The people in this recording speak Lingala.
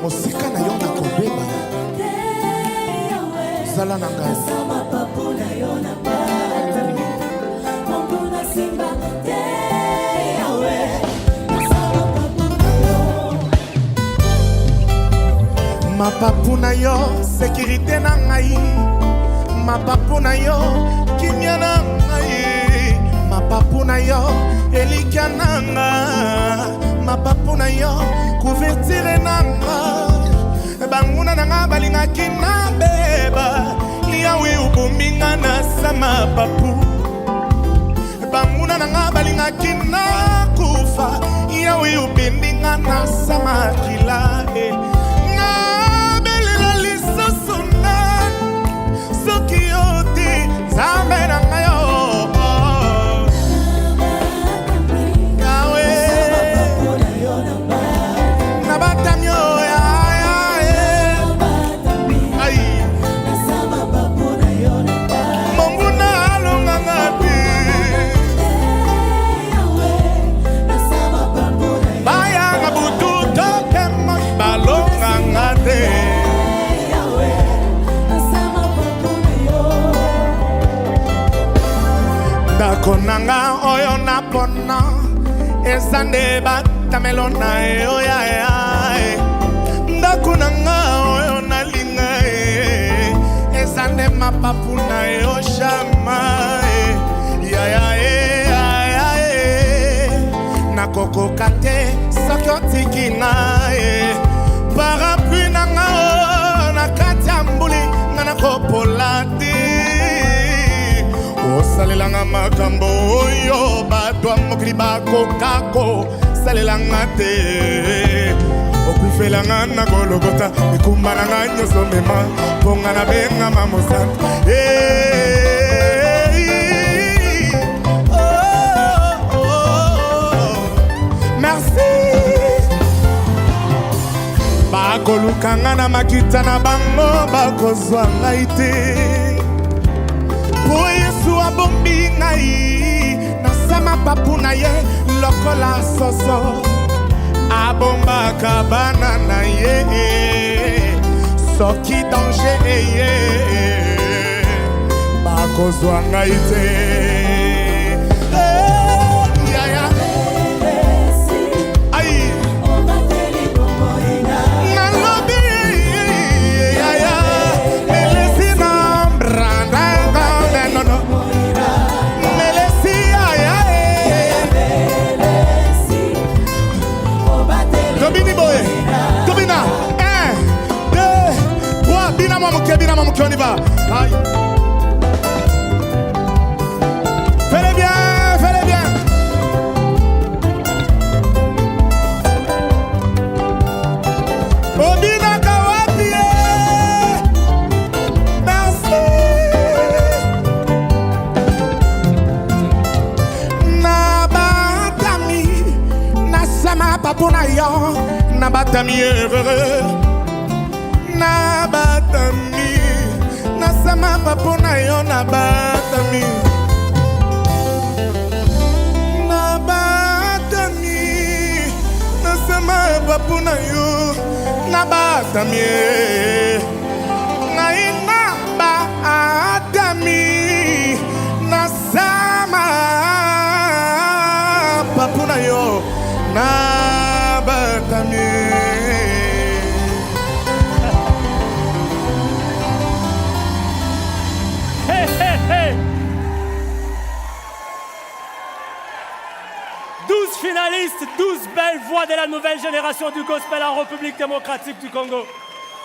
mosika na yo na kobeba zala na ngai mapapu na yo sécurité na ngai mapapu na yo kimia na ngai mapapu na yo elikya na nga mapapu na yo couverture na nga banguna na nga balingaki na beba yawe ubominga na sa mapapu banguna na nga balingaki na kufa yawe ubendinga na sa makila konanga oyo napona ezande batamelo na oya ya ndako nanga oyo nalinga ezande mapapu na yo shama ya ya nakokoka te soki otiki na parapluie nanga na kati ya mbuli nga nakopola te osalelanga makambo oyo bato mokili bakokako salelanga te okufelanga na kolokota mikumba nanga nyonso mema mponga na bengama mosantu merci bakolukanga na makita na bango bakozwa ngai te po Yesu abombi ngai na mapapu na ye lokola soso abombaka bana na ye soki danger eye bakozwa ngai te on y va. Aïe. Fais-le bien, fais-le bien. Obina Kawapie. Merci. Nabatami, nasama papuna yo, nabatami heureux, nabatami. Nasama papu na yo nabatami nabatami nasama papu na yo nabatami ngai nabatami nasama papu na yo nabatami. Finalistes, 12 belles voix de la nouvelle génération du gospel en République démocratique du Congo.